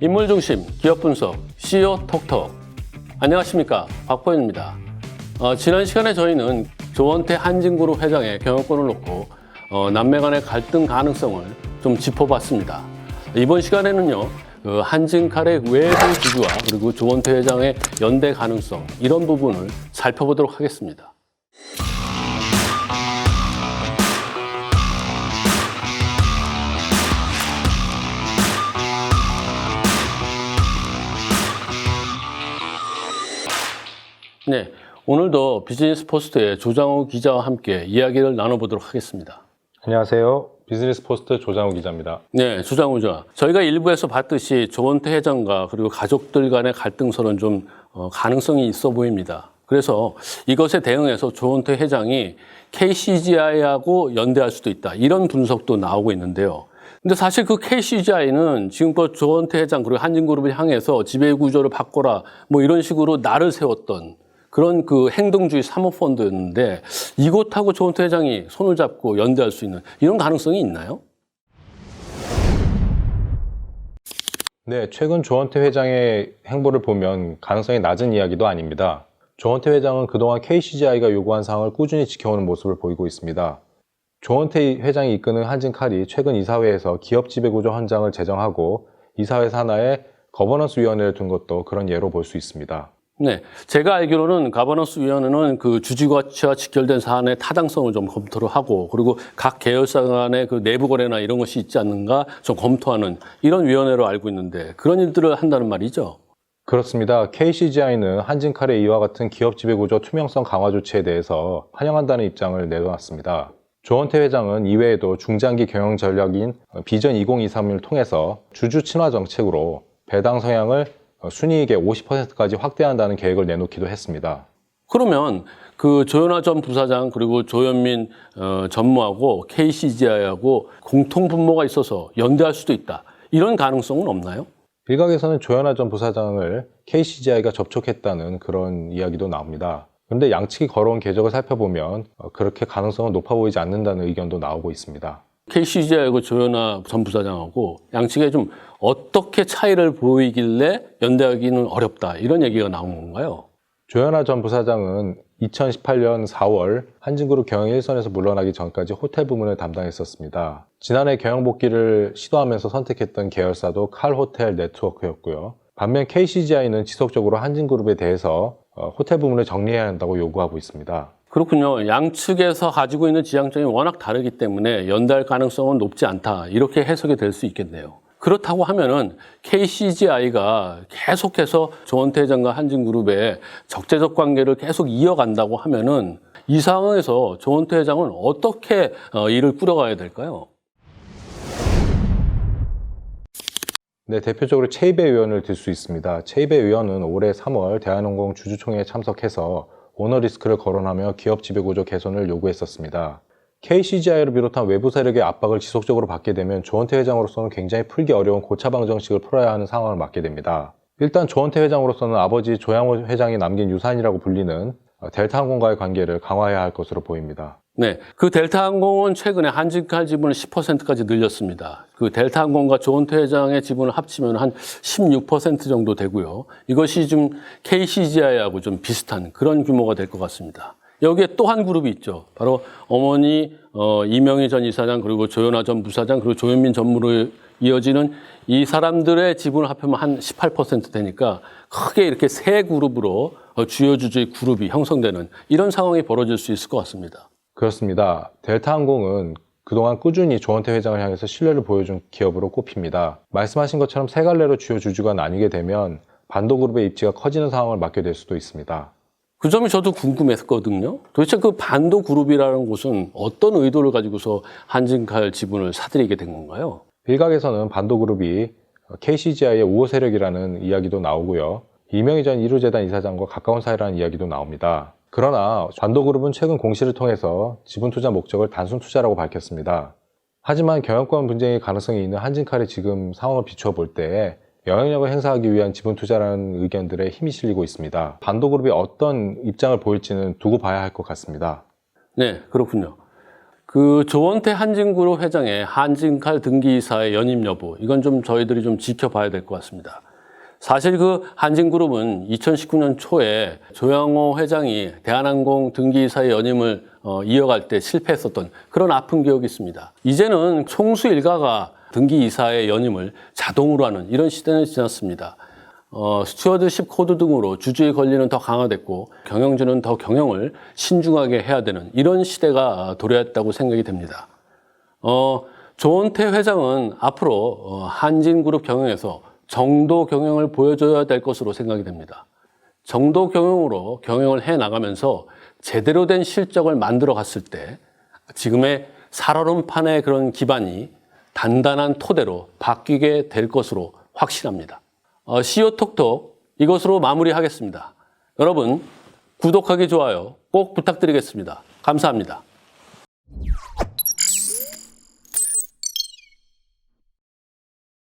인물중심 기업분석 CEO 톡톡. 안녕하십니까, 박보현입니다. 지난 시간에 저희는 조원태 한진그룹 회장의 경영권을 놓고 남매 간의 갈등 가능성을 좀 짚어봤습니다. 이번 시간에는요, 한진칼의 외부 주주와 그리고 조원태 회장의 연대 가능성, 이런 부분을 살펴보도록 하겠습니다. 네, 오늘도 비즈니스 포스트의 조장우 기자와 함께 이야기를 나눠보도록 하겠습니다. 안녕하세요. 비즈니스 포스트 조장우 기자입니다. 네, 조장우 기자. 저희가 일부에서 봤듯이 조원태 회장과 그리고 가족들 간의 갈등설은 좀 가능성이 있어 보입니다. 그래서 이것에 대응해서 조원태 회장이 KCGI하고 연대할 수도 있다, 이런 분석도 나오고 있는데요. 근데 사실 그 KCGI는 지금껏 조원태 회장 그리고 한진그룹을 향해서 지배구조를 바꿔라, 뭐 이런 식으로 날을 세웠던 그런 그 행동주의 사모펀드였는데, 이곳하고 조원태 회장이 손을 잡고 연대할 수 있는 이런 가능성이 있나요? 네, 최근 조원태 회장의 행보를 보면 가능성이 낮은 이야기도 아닙니다. 조원태 회장은 그동안 KCGI가 요구한 사항을 꾸준히 지켜오는 모습을 보이고 있습니다. 조원태 회장이 이끄는 한진칼이 최근 이사회에서 기업 지배구조 헌장을 제정하고 이사회 산하에 거버넌스 위원회를 둔 것도 그런 예로 볼 수 있습니다. 네, 제가 알기로는 가버넌스 위원회는 그 주주가치와 직결된 사안의 타당성을 좀 검토를 하고, 그리고 각 계열사 간의 그 내부 거래나 이런 것이 있지 않는가 좀 검토하는 이런 위원회로 알고 있는데, 그런 일들을 한다는 말이죠? 그렇습니다. KCGI는 한진칼의 이와 같은 기업 지배구조 투명성 강화 조치에 대해서 환영한다는 입장을 내놓았습니다. 조원태 회장은 이외에도 중장기 경영 전략인 비전 2023을 통해서 주주 친화 정책으로 배당 성향을 순이익의 50%까지 확대한다는 계획을 내놓기도 했습니다. 그러면 그 조현아 전 부사장 그리고 조현민 전무하고 KCGI하고 공통 분모가 있어서 연대할 수도 있다, 이런 가능성은 없나요? 일각에서는 조현아 전 부사장을 KCGI가 접촉했다는 그런 이야기도 나옵니다. 그런데 양측이 걸어온 궤적을 살펴보면 그렇게 가능성은 높아 보이지 않는다는 의견도 나오고 있습니다. KCGI하고 조현아 전 부사장하고 양측에 좀 어떻게 차이를 보이길래 연대하기는 어렵다, 이런 얘기가 나온 건가요? 조현아 전 부사장은 2018년 4월 한진그룹 경영 일선에서 물러나기 전까지 호텔 부문을 담당했었습니다. 지난해 경영 복귀를 시도하면서 선택했던 계열사도 칼 호텔 네트워크였고요. 반면 KCGI는 지속적으로 한진그룹에 대해서 호텔 부문을 정리해야 한다고 요구하고 있습니다. 그렇군요. 양측에서 가지고 있는 지향점이 워낙 다르기 때문에 연대할 가능성은 높지 않다, 이렇게 해석이 될 수 있겠네요. 그렇다고 하면은 KCGI가 계속해서 조원태 회장과 한진그룹의 적대적 관계를 계속 이어간다고 하면은 이 상황에서 조원태 회장은 어떻게 일을 꾸려가야 될까요? 네, 대표적으로 최이배 의원을 들 수 있습니다. 최이배 의원은 올해 3월 대한항공 주주총회에 참석해서 오너 리스크를 거론하며 기업 지배구조 개선을 요구했었습니다. KCGI를 비롯한 외부 세력의 압박을 지속적으로 받게 되면 조원태 회장으로서는 굉장히 풀기 어려운 고차방 정책을 풀어야 하는 상황을 맞게 됩니다. 일단 조원태 회장으로서는 아버지 조양호 회장이 남긴 유산이라고 불리는 델타항공과의 관계를 강화해야 할 것으로 보입니다. 네, 그 델타항공은 최근에 한진칼 지분을 10%까지 늘렸습니다. 그 델타항공과 조원태 회장의 지분을 합치면 한 16% 정도 되고요. 이것이 좀 KCGI하고 좀 비슷한 그런 규모가 될 것 같습니다. 여기에 또 한 그룹이 있죠. 바로 어머니 이명희 전 이사장, 그리고 조현아 전 부사장, 그리고 조현민 전무로 이어지는 이 사람들의 지분을 합하면 한 18% 되니까 크게 이렇게 세 그룹으로 주요 주주의 그룹이 형성되는 이런 상황이 벌어질 수 있을 것 같습니다. 그렇습니다. 델타항공은 그동안 꾸준히 조원태 회장을 향해서 신뢰를 보여준 기업으로 꼽힙니다. 말씀하신 것처럼 세 갈래로 주요 주주가 나뉘게 되면 반도그룹의 입지가 커지는 상황을 맞게 될 수도 있습니다. 그 점이 저도 궁금했거든요. 도대체 그 반도그룹이라는 곳은 어떤 의도를 가지고서 한진칼 지분을 사들이게 된 건가요? 일각에서는 반도그룹이 KCGI의 우호 세력이라는 이야기도 나오고요. 이명희 전 1호 재단 이사장과 가까운 사이라는 이야기도 나옵니다. 그러나 반도그룹은 최근 공시를 통해서 지분 투자 목적을 단순 투자라고 밝혔습니다. 하지만 경영권 분쟁의 가능성이 있는 한진칼의 지금 상황을 비추어 볼 때 영향력을 행사하기 위한 지분 투자라는 의견들에 힘이 실리고 있습니다. 반도그룹이 어떤 입장을 보일지는 두고 봐야 할 것 같습니다. 네, 그렇군요. 그 조원태 한진그룹 회장의 한진칼 등기이사의 연임 여부, 이건 좀 저희들이 좀 지켜봐야 될 것 같습니다. 사실 그 한진그룹은 2019년 초에 조양호 회장이 대한항공 등기이사의 연임을 이어갈 때 실패했었던 그런 아픈 기억이 있습니다. 이제는 총수 일가가 등기이사의 연임을 자동으로 하는 이런 시대는 지났습니다. 스튜어드십 코드 등으로 주주의 권리는 더 강화됐고 경영진은 더 경영을 신중하게 해야 되는 이런 시대가 도래했다고 생각이 됩니다. 조원태 회장은 앞으로 한진그룹 경영에서 정도 경영을 보여줘야 될 것으로 생각이 됩니다. 정도 경영으로 경영을 해나가면서 제대로 된 실적을 만들어 갔을 때 지금의 살얼음판의 그런 기반이 단단한 토대로 바뀌게 될 것으로 확신합니다. CEO 톡톡 이것으로 마무리하겠습니다. 여러분 구독하기, 좋아요 꼭 부탁드리겠습니다. 감사합니다.